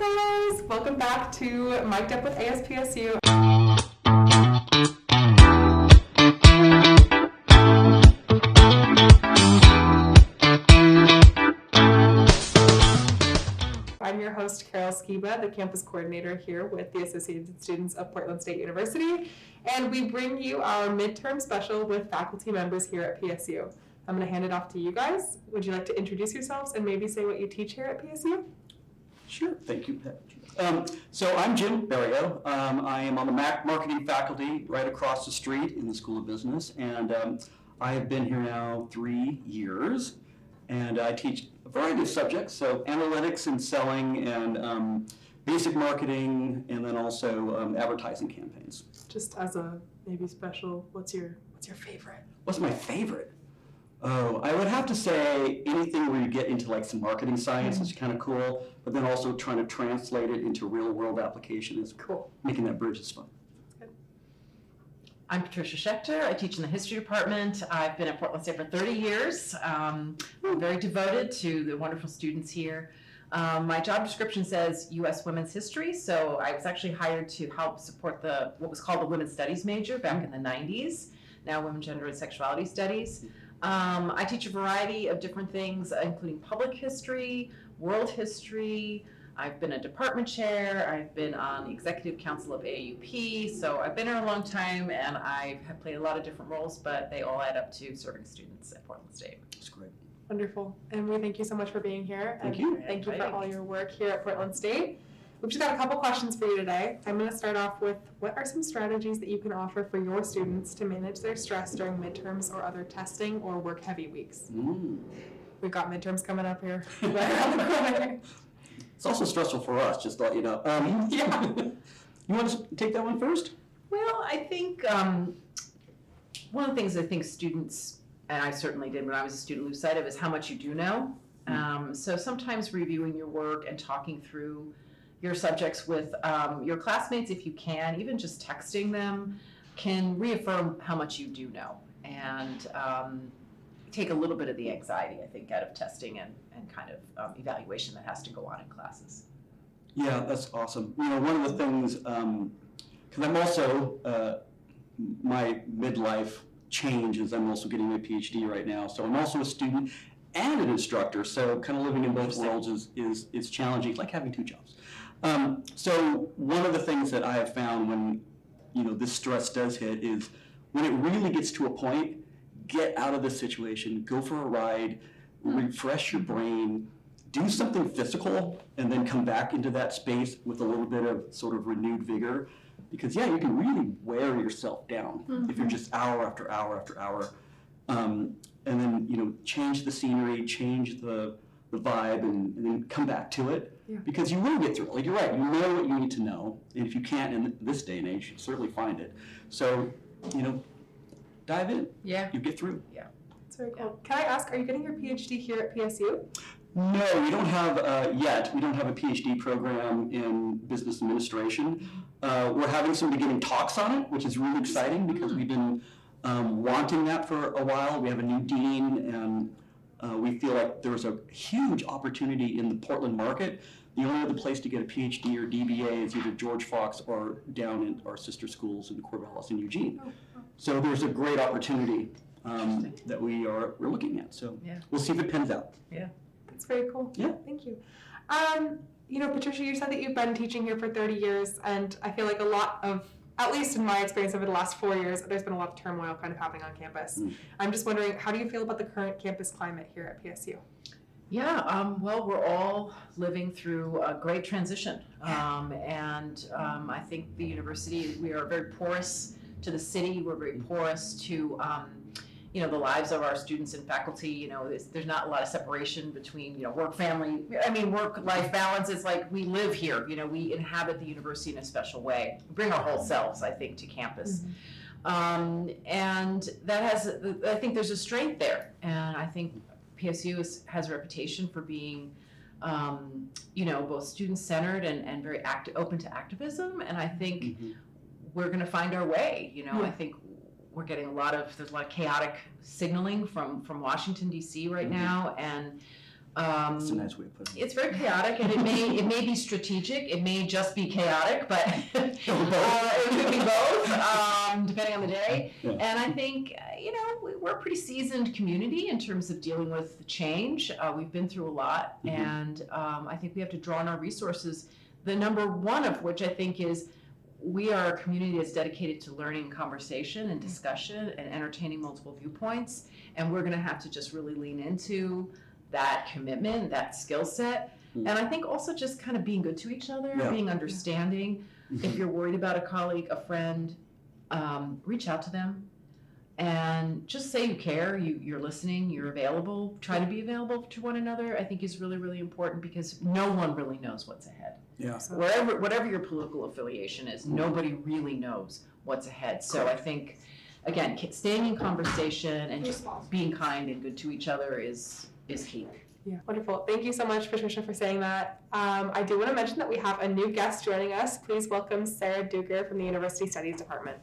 guys? Welcome back to Mic'd Up with ASPSU. I'm your host, Carol Skiba, the campus coordinator here with the Associated Students of Portland State University, and we bring you our midterm special with faculty members here at PSU. I'm going to hand it off to you guys. Would you like to introduce yourselves and maybe say what you teach here at PSU? Sure, thank you. So I'm Jim Beriault. I am on the marketing faculty right across the street in the School of Business, and I have been here now 3 years, and I teach a variety of subjects, so analytics and selling and basic marketing, and then also advertising campaigns. Just as a maybe special, what's your favorite? What's my favorite? Oh, I would have to say anything where you get into like some marketing science is kind of cool, but then also trying to translate it into real world application is cool. Making that bridge is fun. I'm Patricia Schechter. I teach in the history department. I've been at Portland State for 30 years. I'm very devoted to the wonderful students here. My job description says U.S. Women's History, so I was actually hired to help support what was called the Women's Studies major back in the 90s, now Women, Gender, and Sexuality Studies. I teach a variety of different things, including public history, world history. I've been a department chair. I've been on the executive council of AUP. So I've been here a long time, and I have played a lot of different roles, but they all add up to serving students at Portland State. That's great. Wonderful. And we thank you so much for being here. Thank you. Thank you for all your work here at Portland State. We've just got a couple questions for you today. I'm going to start off with, what are some strategies that you can offer for your students to manage their stress during midterms or other testing or work-heavy weeks? We've got midterms coming up here right around the corner. It's also stressful for us, just to let you know. Yeah. You want to take that one first? Well, I think one of the things I think students, and I certainly did when I was a student, lose sight of is how much you do know. So sometimes reviewing your work and talking through your subjects with your classmates, if you can, even just texting them, can reaffirm how much you do know and take a little bit of the anxiety, I think, out of testing and kind of evaluation that has to go on in classes. Yeah, that's awesome. You know, one of the things, because I'm also, my midlife change is I'm also getting my PhD right now, so I'm also a student and an instructor, so kind of living in both worlds is challenging. It's like having two jobs. So one of the things that I have found when, you know, this stress does hit is when it really gets to a point, get out of the situation, go for a ride, refresh your brain, do something physical, and then come back into that space with a little bit of sort of renewed vigor. Because yeah, you can really wear yourself down if you're just hour after hour after hour. And then, you know, change the scenery, change the vibe, and then come back to it. Yeah. Because you will get through it. Like, you're right, you know what you need to know. And if you can't in this day and age, you certainly find it. So, you know, dive in. Yeah. You get through. Yeah. That's very cool. Can I ask, are you getting your PhD here at PSU? No, we don't have yet. We don't have a PhD program in business administration. We're having some beginning talks on it, which is really exciting because we've been wanting that for a while. We have a new dean, and we feel like there's a huge opportunity in the Portland market. The only other place to get a PhD or DBA is either George Fox or down in our sister schools in Corvallis and Eugene. So there's a great opportunity that we're looking at. So we'll see if it pans out. Yeah. That's very cool. Yeah. Thank you. You know, Patricia, you said that you've been teaching here for 30 years, and I feel like a lot of, at least in my experience over the last 4 years, there's been a lot of turmoil kind of happening on campus. I'm just wondering, how do you feel about the current campus climate here at PSU? Yeah, well, we're all living through a great transition. And I think the university, we are very porous to the city. We're very porous to, you know, the lives of our students and faculty. You know, there's not a lot of separation between, you know, work-life balance. It's like we live here. You know, we inhabit the university in a special way. We bring our whole selves, I think, to campus. And that I think there's a strength there. And I think PSU has a reputation for being, you know, both student-centered and very open to activism. And I think we're going to find our way. You know, I think we're getting there's a lot of chaotic signaling from Washington, D.C. right now. And That's a nice way of putting it. It's very chaotic, and it may be strategic. It may just be chaotic, but it could be both, depending on the day. Yeah. And I think we're a pretty seasoned community in terms of dealing with change. We've been through a lot, Mhm. and I think we have to draw on our resources. The number one of which I think is we are a community that's dedicated to learning, conversation, and discussion, and entertaining multiple viewpoints. And we're going to have to just really lean into that commitment, that skill set. Mm. And I think also just kind of being good to each other, Yeah. being understanding. Mhm. If you're worried about a colleague, a friend, reach out to them and just say you care, you're listening, you're available. Try to be available to one another, I think is really, really important because no one really knows what's ahead. Yeah. Whatever your political affiliation is, nobody really knows what's ahead. So I think, again, staying in conversation and just being kind and good to each other is key. Yeah, wonderful. Thank you so much, Patricia, for saying that. I do want to mention that we have a new guest joining us. Please welcome Sarah Duger from the University Studies Department.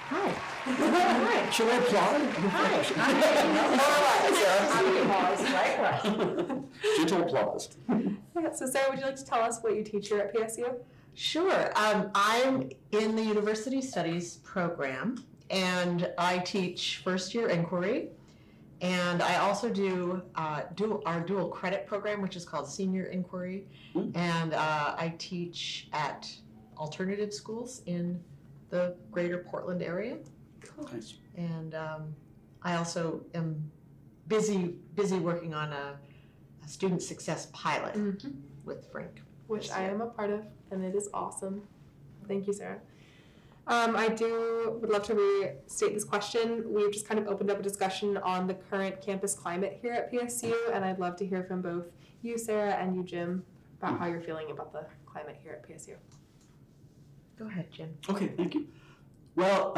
Hi. Hi. Should I applaud? Gentle applause. Yeah, so Sarah, would you like to tell us what you teach here at PSU? Sure. I'm in the University Studies program, and I teach first-year inquiry, and I also do our dual credit program, which is called Senior Inquiry, and I teach at alternative schools in the greater Portland area. Nice. And I also am busy working on a student success pilot with Frank. Which I am a part of, and it is awesome. Thank you, Sarah. I would love to restate this question. We've just kind of opened up a discussion on the current campus climate here at PSU, and I'd love to hear from both you, Sarah, and you, Jim, about how you're feeling about the climate here at PSU. Go ahead, Jim. Okay, thank you. Well,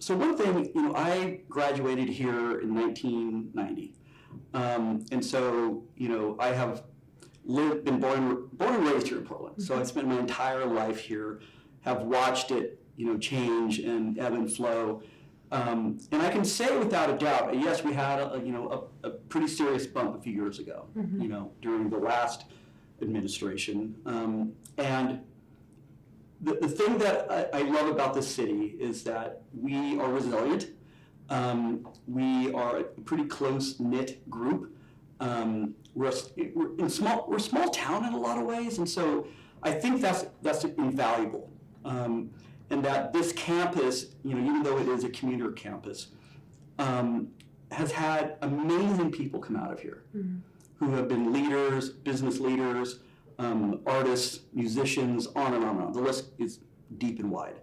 so one thing, I graduated here in 1990. And so, I have been born and raised here in Portland. So I spent my entire life here, have watched it, change and ebb and flow. And I can say without a doubt, yes, we had a pretty serious bump a few years ago, during the last administration. And the thing that I love about this city is that we are resilient. We are a pretty close-knit group. We're a small town in a lot of ways, and so I think that's invaluable. And that this campus, even though it is a commuter campus, has had amazing people come out of here who have been leaders, business leaders, artists, musicians, on and on and on. The list is deep and wide.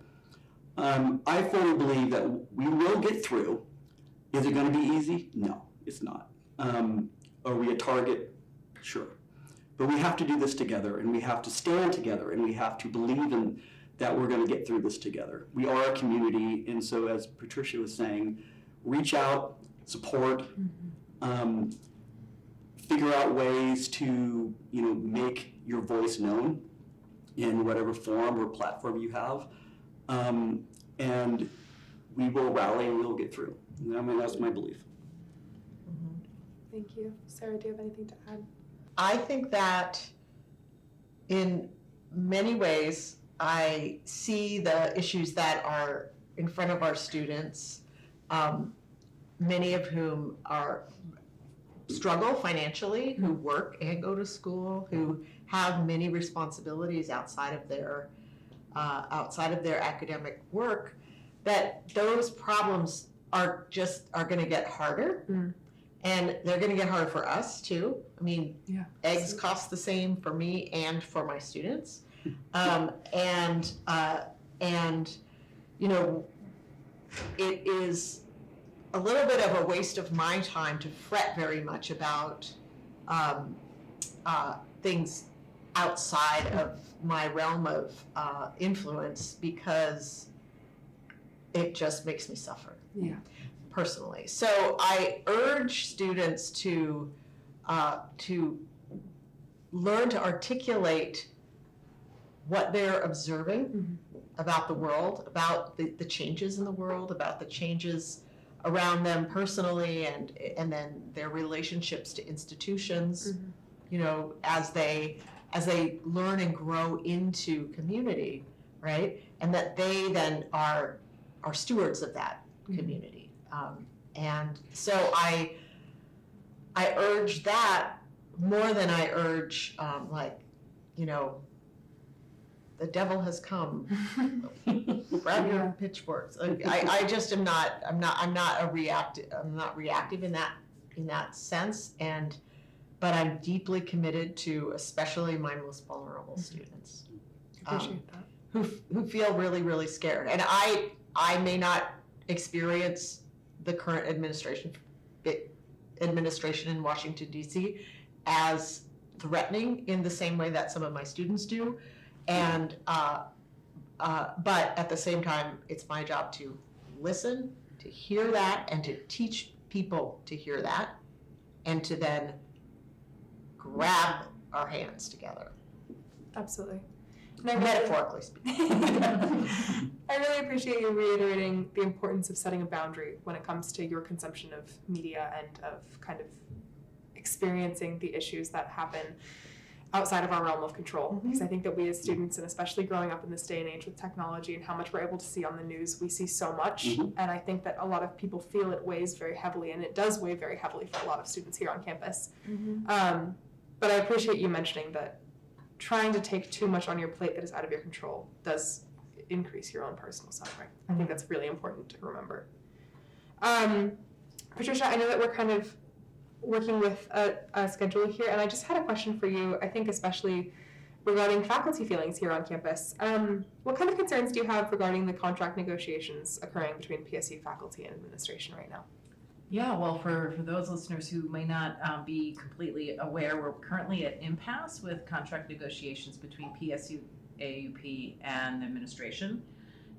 I fully believe that we will get through. Is it going to be easy? No, it's not. Are we a target? Sure. But we have to do this together, and we have to stand together, and we have to believe in that we're going to get through this together. We are a community, and so as Patricia was saying, reach out, support, figure out ways to make your voice known in whatever form or platform you have, and we will rally and we will get through. That's my belief. Thank you. Sarah, do you have anything to add? I think that in many ways, I see the issues that are in front of our students, many of whom struggle financially, who work and go to school, who have many responsibilities outside of their academic work, that those problems are going to get harder. And they're going to get harder for us too. I mean, eggs cost the same for me and for my students. It is a little bit of a waste of my time to fret very much about things outside of my realm of influence, because it just makes me suffer. Personally. So I urge students to learn to articulate what they're observing about the world, about the changes in the world, about the changes around them personally, and then their relationships to institutions, as they learn and grow into community, right? And that they then are stewards of that community. And so I urge that more than I urge, the devil has come. Grab your pitchforks. I just am not. I'm not reactive in that sense. But I'm deeply committed to especially my most vulnerable students. Appreciate that. Who feel really, really scared. And I may not experience the current administration in Washington, D.C. as threatening in the same way that some of my students do. And but at the same time, it's my job to listen, to hear that, and to teach people to hear that, and to then grab our hands together. Absolutely. Metaphorically speaking. I really appreciate you reiterating the importance of setting a boundary when it comes to your consumption of media and of kind of experiencing the issues that happen outside of our realm of control. Because I think that we as students, and especially growing up in this day and age with technology and how much we're able to see on the news, we see so much. And I think that a lot of people feel it weighs very heavily, and it does weigh very heavily for a lot of students here on campus. But I appreciate you mentioning that trying to take too much on your plate that is out of your control does increase your own personal suffering. I think that's really important to remember. Patricia, I know that we're kind of working with a schedule here, and I just had a question for you, I think especially regarding faculty feelings here on campus. What kind of concerns do you have regarding the contract negotiations occurring between PSU faculty and administration right now? Yeah, well, for those listeners who may not be completely aware, we're currently at impasse with contract negotiations between PSU, AUP, and administration.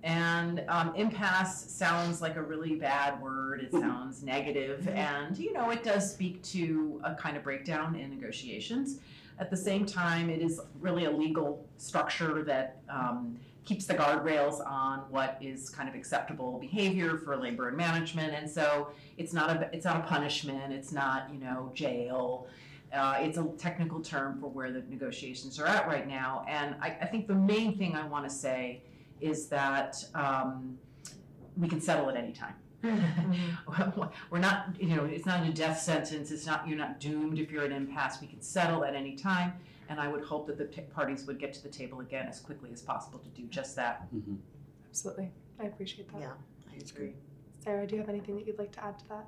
And impasse sounds like a really bad word. It sounds negative, and it does speak to a kind of breakdown in negotiations. At the same time, it is really a legal structure that keeps the guardrails on what is kind of acceptable behavior for labor and management. And so it's not a punishment. It's not jail. It's a technical term for where the negotiations are at right now. And I think the main thing I want to say is that we can settle at any time. We're not, it's not a death sentence. You're not doomed if you're at impasse. We can settle at any time. And I would hope that the parties would get to the table again as quickly as possible to do just that. Absolutely. I appreciate that. Yeah, I agree. Sarah, do you have anything that you'd like to add to that?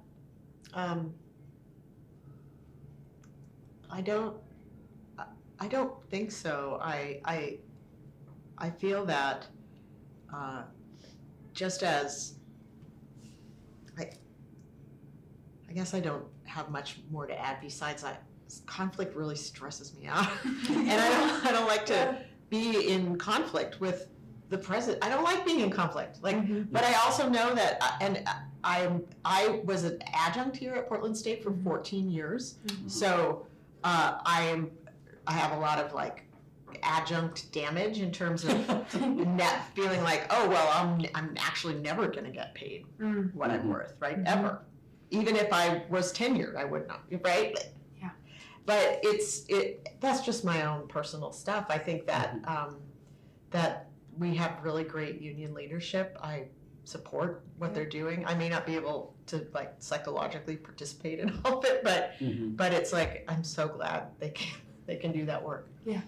I don't think so. I feel that just as I guess I don't have much more to add besides conflict really stresses me out. And I don't like to be in conflict with the president. I don't like being in conflict. But I also know that I was an adjunct here at Portland State for 14 years. So I have a lot of adjunct damage in terms of feeling like, oh well, I'm actually never going to get paid what I'm worth, right? Ever. Even if I was tenured, I would not, right? Yeah. But that's just my own personal stuff. I think that that we have really great union leadership. I support what they're doing. I may not be able to psychologically participate in all of it, but it's I'm so glad they can do that work. Yeah.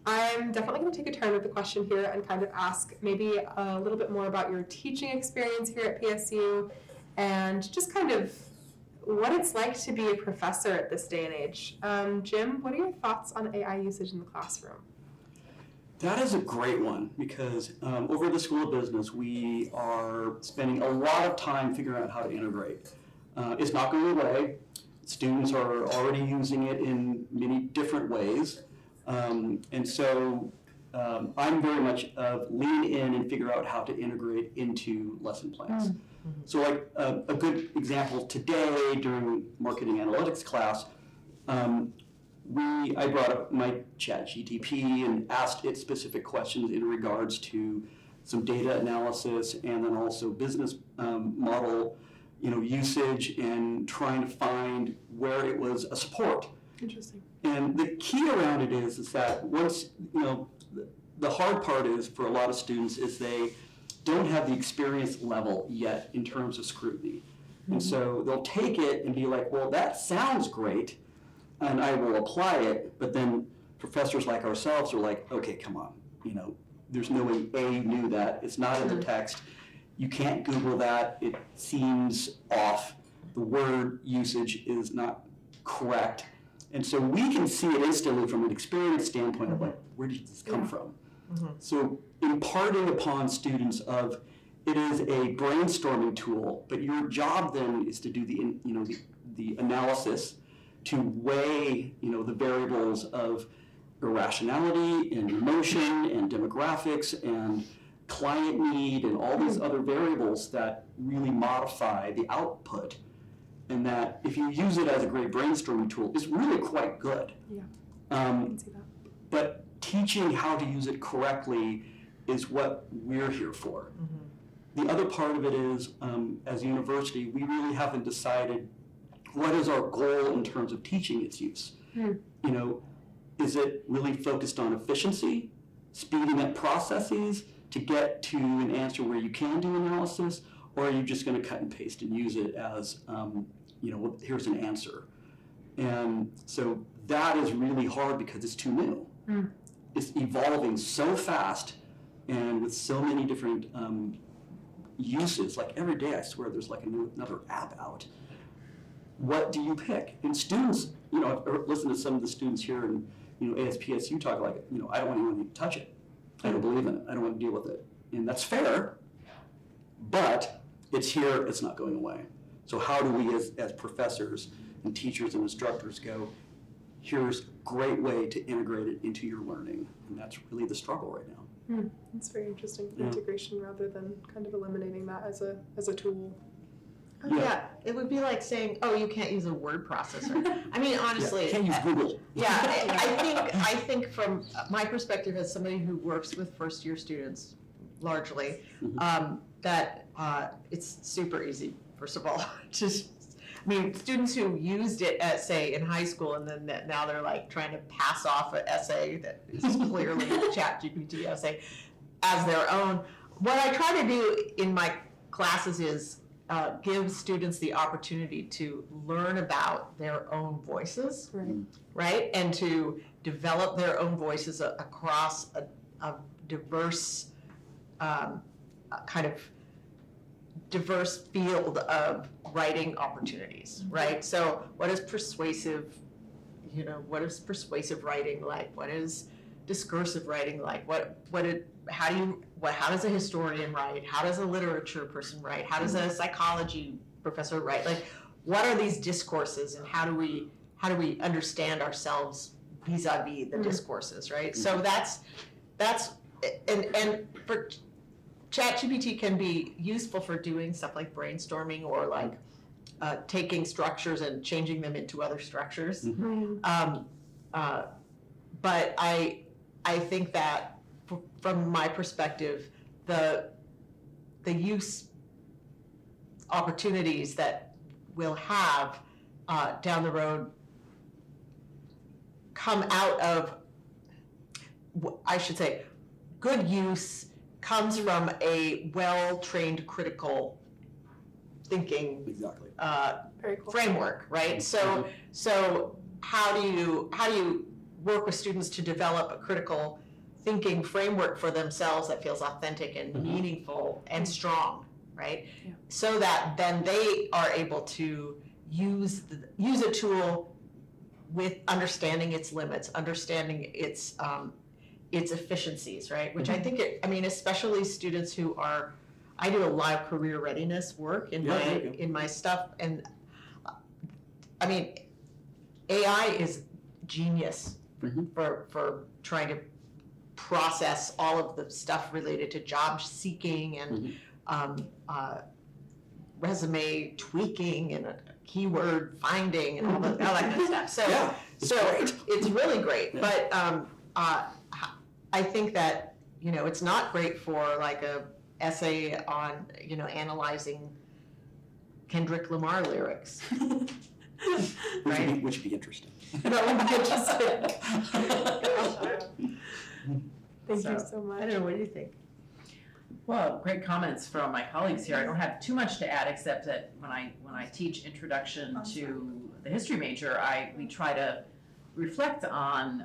I'm definitely going to take a turn with the question here and kind of ask maybe a little bit more about your teaching experience here at PSU and just kind of what it's like to be a professor at this day and age. Jim, what are your thoughts on AI usage in the classroom? That is a great one because over at the School of Business, we are spending a lot of time figuring out how to integrate. It's not going away. Students are already using it in many different ways. And so I'm very much of lean in and figure out how to integrate into lesson plans. So a good example today during marketing analytics class, I brought up my ChatGPT and asked it specific questions in regards to some data analysis and then also business model, usage and trying to find where it was a support. Interesting. And the key around it is that once, the hard part is for a lot of students is they don't have the experience level yet in terms of scrutiny. And so they'll take it and be like, well, that sounds great, and I will apply it, but then professors like ourselves are like, okay, come on, there's no way A knew that, it's not in the text, you can't Google that, it seems off, the word usage is not correct. And so we can see it instantly from an experience standpoint of like, where did this come from? So imparting upon students of, it is a brainstorming tool, but your job then is to do the analysis, to weigh, the variables of irrationality and emotion and demographics and client need and all these other variables that really modify the output. And that if you use it as a great brainstorming tool, it's really quite good. Yeah, I can see that. But teaching how to use it correctly is what we're here for. The other part of it is, as a university, we really haven't decided what is our goal in terms of teaching its use. Is it really focused on efficiency, speeding up processes to get to an answer where you can do analysis, or are you just going to cut and paste and use it as, here's an answer? And so that is really hard because it's too new. It's evolving so fast and with so many different uses. Like every day, I swear there's like another app out. What do you pick? And students, I've listened to some of the students here in ASPSU talk like, I don't want anyone to touch it. I don't believe in it. I don't want to deal with it. And that's fair, but it's here, it's not going away. So how do we as professors and teachers and instructors go, here's a great way to integrate it into your learning? And that's really the struggle right now. That's very interesting. Integration rather than kind of eliminating that as a tool. Oh, yeah, it would be like saying, oh, you can't use a word processor. I mean, honestly. You can't use Google. Yeah, I think from my perspective as somebody who works with first-year students largely, that it's super easy, first of all. Students who used it at, say, in high school, and then now they're like trying to pass off an essay that is clearly a ChatGPT essay as their own. What I try to do in my classes is give students the opportunity to learn about their own voices, right? And to develop their own voices across a diverse kind of diverse field of writing opportunities, right? So what is persuasive, writing like? What is discursive writing like? How does a historian write? How does a literature person write? How does a psychology professor write? Like, what are these discourses, and how do we understand ourselves vis-a-vis the discourses, right? So that's and for ChatGPT can be useful for doing stuff like brainstorming or like taking structures and changing them into other structures. But I think that from my perspective, the use opportunities that we'll have down the road come out of, I should say, good use comes from a well-trained critical thinking Very cool. framework, right? So how do you work with students to develop a critical thinking framework for themselves that feels authentic and meaningful and strong, right? Yeah. So that then they are able to use a tool with understanding its limits, understanding its efficiencies, right? Which I think especially students who are, I do a lot of career readiness work in my stuff, and I mean, AI is genius for trying to process all of the stuff related to job seeking and resume tweaking and keyword finding and all that kind of stuff. It's really great. Yeah. But I think that it's not great for like a essay on analyzing Kendrick Lamar lyrics. Which would be interesting. That would be interesting. Thank you So, so much. I don't know, what do you think? Well, great comments from my colleagues here. I don't have too much to add, except that when I teach introduction to the history major, we try to reflect on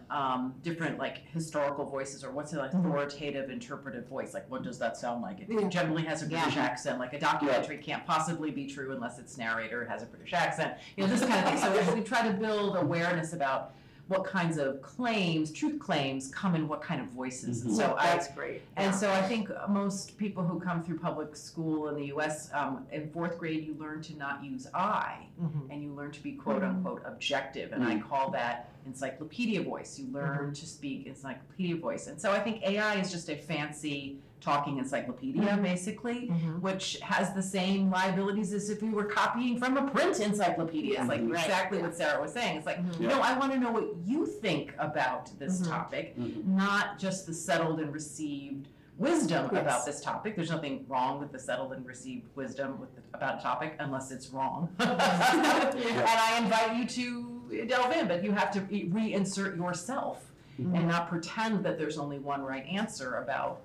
different like historical voices, or what's an authoritative interpretive voice. Like, what does that sound like? It Yeah. generally has a British accent. Like a documentary can't possibly be true unless its narrator has a British accent. You know, this kind of thing. So we try to build awareness about what kinds of claims, truth claims, come in what kind of voices. And so That's great. And so I think most people who come through public school in the US, in fourth grade, you learn to not use I, and you learn to be quote unquote objective. And I call that encyclopedia voice. You learn to speak encyclopedia voice. And so I think AI is just a fancy talking encyclopedia, basically, which has the same liabilities as if we were copying from a print encyclopedia. It's like exactly what Sarah was saying. It's like, no, I want to know what you think about this topic, not just the settled and received wisdom about this topic. There's nothing wrong with the settled and received wisdom about a topic unless it's wrong. And I invite you to delve in, but you have to reinsert yourself and not pretend that there's only one right answer about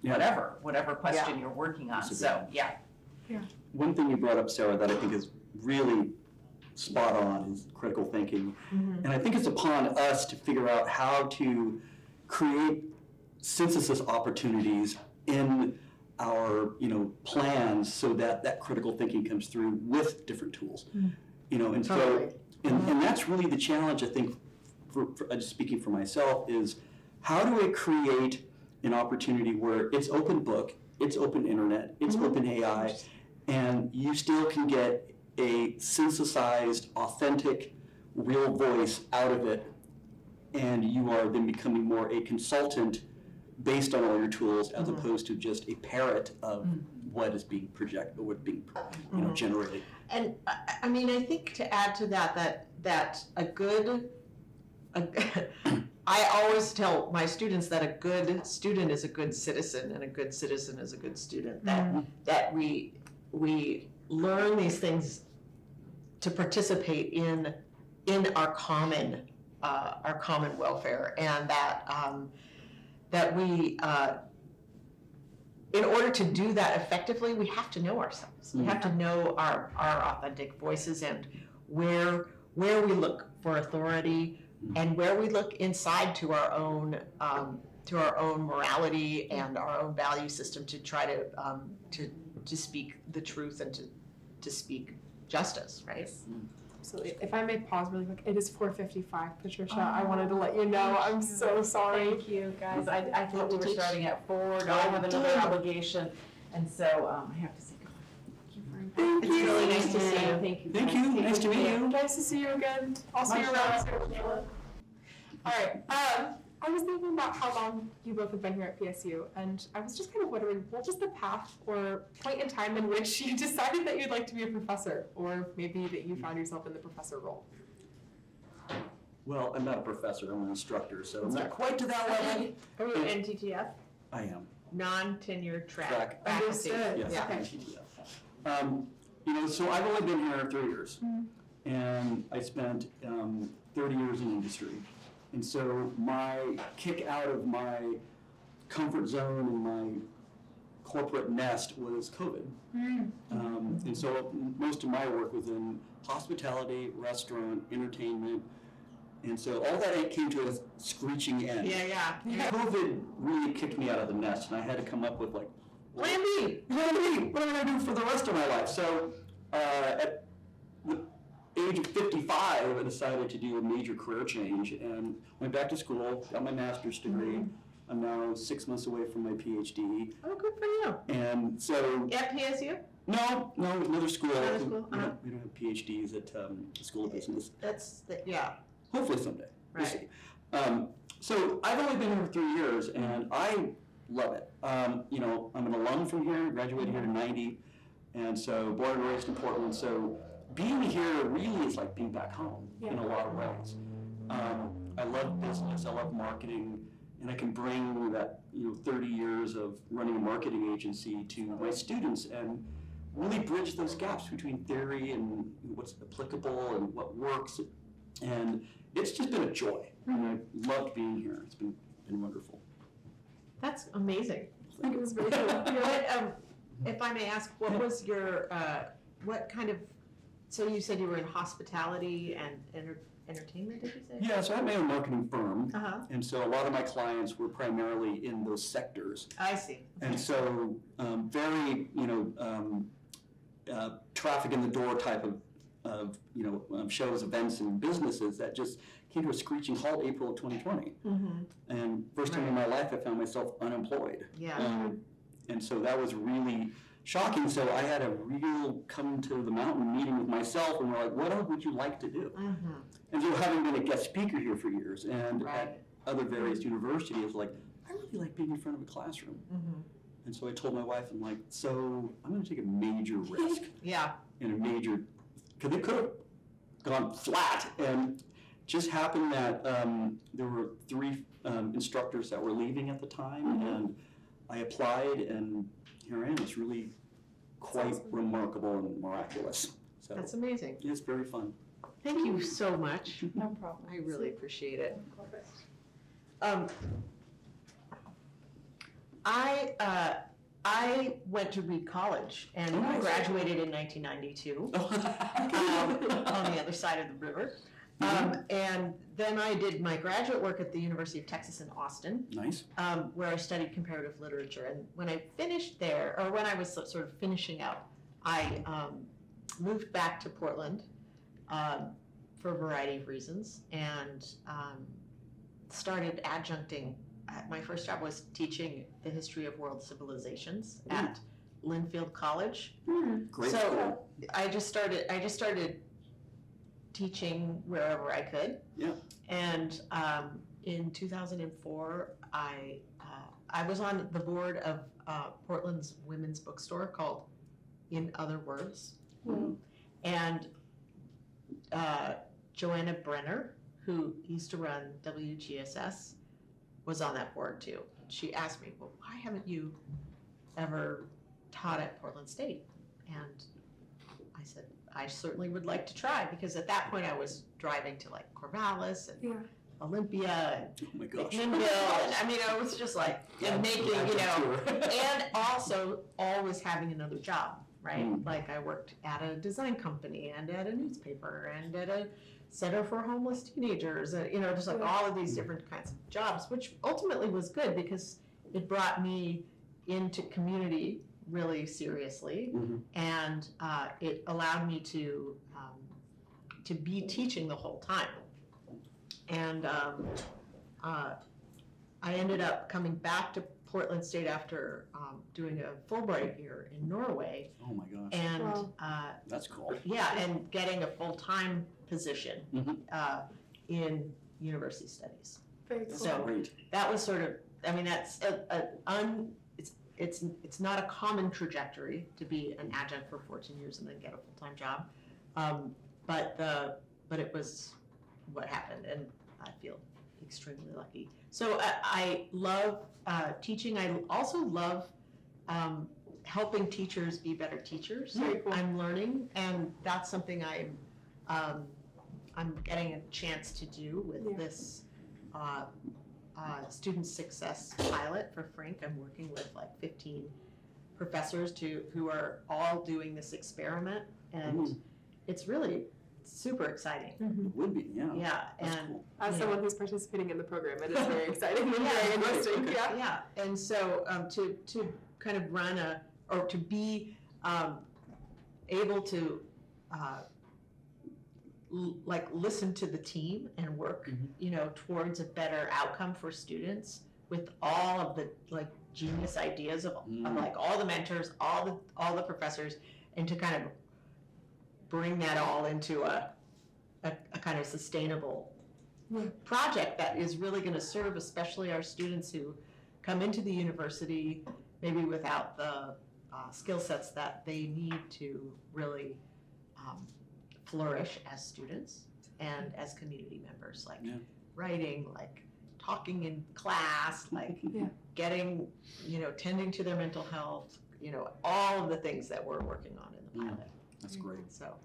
whatever question you're working on. So, One thing you brought up, Sarah, that I think is really spot on is critical thinking. And I think it's upon us to figure out how to create synthesis opportunities in our plans so that that critical thinking comes through with different tools. And so and that's really the challenge, I think, for just speaking for myself, is how do I create an opportunity where it's open book, it's open internet, it's open AI, and you still can get a synthesized, authentic, real voice out of it, and you are then becoming more a consultant based on all your tools as opposed to just a parrot of what is being projected or what being generated. And I mean, I think to add to that a good I always tell my students that a good student is a good citizen, and a good citizen is a good student. That we learn these things to participate in our common welfare, and that we in order to do that effectively, we have to know ourselves. We have to know our authentic voices and where we look for authority, and where we look inside to our own morality and our own value system to try to speak the truth and to speak justice, right? Absolutely. If I may pause really quick, it is 4:55, Patricia. I wanted to let you know. I'm so sorry. thank you, guys. I thought we were starting at 4. No, I have another obligation, and so I have to say goodbye. Thank It's you. really nice to see you. Thank you. Thank you. Nice to meet you. Nice to see you again. I'll see you around soon. All right. I was thinking about how long you both have been here at PSU, and I was just kind of wondering, what was the path or point in time in which you decided that you'd like to be a professor, or maybe that you found yourself in the professor role? Well, I'm not a professor, I'm an instructor, so I'm not quite to that level. Are you an NTTF? I am. Non-tenured track Track. faculty. Understood. Yes, Yeah. TTF. So I've only been here 3 years, and I spent 30 years in industry. And so my kick out of my comfort zone and my corporate nest was COVID. And so most of my work was in hospitality, restaurant, entertainment. And so all that came to a screeching end. Yeah. COVID really kicked me out of the nest, and I had to come up with like, Plan B. what am I going to do for the rest of my life? So at the age of 55, I decided to do a major career change and went back to school, got my master's degree. I'm now 6 months away from my PhD. Oh, good for you. And so, At PSU? no, another school. Another school? We don't have PhDs at the School of Business. Yeah. Hopefully someday. We'll Right. see. So I've only been here for 3 years, and I love it. I'm an alum from here, graduated here in '90, and so born and raised in Portland. So being here really is like being back home in a lot of ways. I love business, I love marketing, and I can bring that 30 years of running a marketing agency to my students and really bridge those gaps between theory and what's applicable and what works. And it's just been a joy. And I loved being here. It's been wonderful. That's amazing. I think it was very cool. What, if I may ask, what was your, what kind of, so you said you were in hospitality and entertainment, did you say? Yeah, so I had my own marketing firm. Uh-huh, And so a lot of my clients were primarily in those sectors. I see. And so very, traffic in the door type of shows, events, and businesses that just came to a screeching halt April of 2020. Mm-hmm, And first time in my life, I found myself unemployed. yeah. And so that was really shocking. So I had a real come to the mountain meeting with myself, and we're like, what else would you like to do? Mm-hmm, And so having been a guest speaker here for years and right. at other various universities, like, I really like being in front of a classroom. Mm-hmm, And so I told my wife, I'm like, so I'm gonna take a major risk yeah. and a major, because it could have gone flat. And just happened that there were 3 instructors that were leaving at the time, and I applied, and here I am. It's really quite awesome. remarkable and miraculous. So That's amazing. it's very fun. Thank you so much. No problem. I really appreciate it. Perfect. I went to Reed College and Oh, nice. graduated in 1992 on the other side of the river. And then I did my graduate work at the University of Texas in Austin, Nice. where I studied comparative literature. And when I finished there, or when I was sort of finishing out, I moved back to Portland for a variety of reasons and started adjuncting. My first job was teaching the history of world civilizations at Linfield College. Great So school. I just started teaching wherever I could. Yeah. And in 2004, I was on the board of Portland's women's bookstore called In Other Words. Mm. And Joanna Brenner, who used to run WGSS, was on that board too. She asked me, well, why haven't you ever taught at Portland State? And I said, I certainly would like to try, because at that point I was driving to like Corvallis and Yeah. Olympia Oh my and gosh. McMinnville, and I mean, I was just like, and making, and also always having another job, right? Mm. Like I worked at a design company and at a newspaper and at a center for homeless teenagers, just like all of these different kinds of jobs, which ultimately was good because it brought me into community really seriously, Mhm. and it allowed me to be teaching the whole time. And I ended up coming back to Portland State after doing a Fulbright here in Norway, Oh my gosh. and Wow. That's cool. yeah, and getting a full-time position Mhm. in university studies. Very cool. So- Great. That was sort of, I mean, that's it's not a common trajectory to be an adjunct for 14 years and then get a full-time job, but it was what happened, and I feel extremely lucky. So I love teaching. I also love helping teachers be better teachers. Very cool. I'm learning, and that's something I'm getting a chance to do with Yeah. this student success pilot for Frank. I'm working with like 15 professors who are all doing this experiment, and it's really super exciting. It would be, yeah. Yeah, That's and cool. As Yeah. someone who's participating in the program, it is very exciting and Yeah. very interesting. Yeah. yeah, and so to kind of run or to be able to listen to the team and work, Mhm. towards a better outcome for students with all of the like genius ideas of like all the mentors, all the professors, and to kind of bring that all into a kind of sustainable project that is really going to serve especially our students who come into the university maybe without the skill sets that they need to really flourish as students and as community members, like Yeah. writing, like talking in class, like Yeah. getting, tending to their mental health, all of the things that we're working on in the pilot. That's great. So,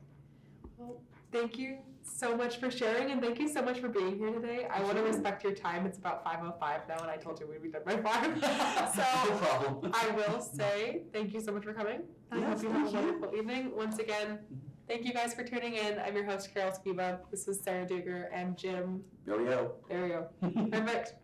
Well, Thank you so much for sharing, and thank you so much for being here today. I want to respect your time. It's about 5:05 now, and I told you we'd be done by 5. So No problem. I will say thank you so much for coming. I Yes, hope you have a thank you. wonderful evening. Once again, thank you guys for tuning in. I'm your host, Carol Skiba. This was Sarah Duger and Jim Beriault. Beriault. Perfect.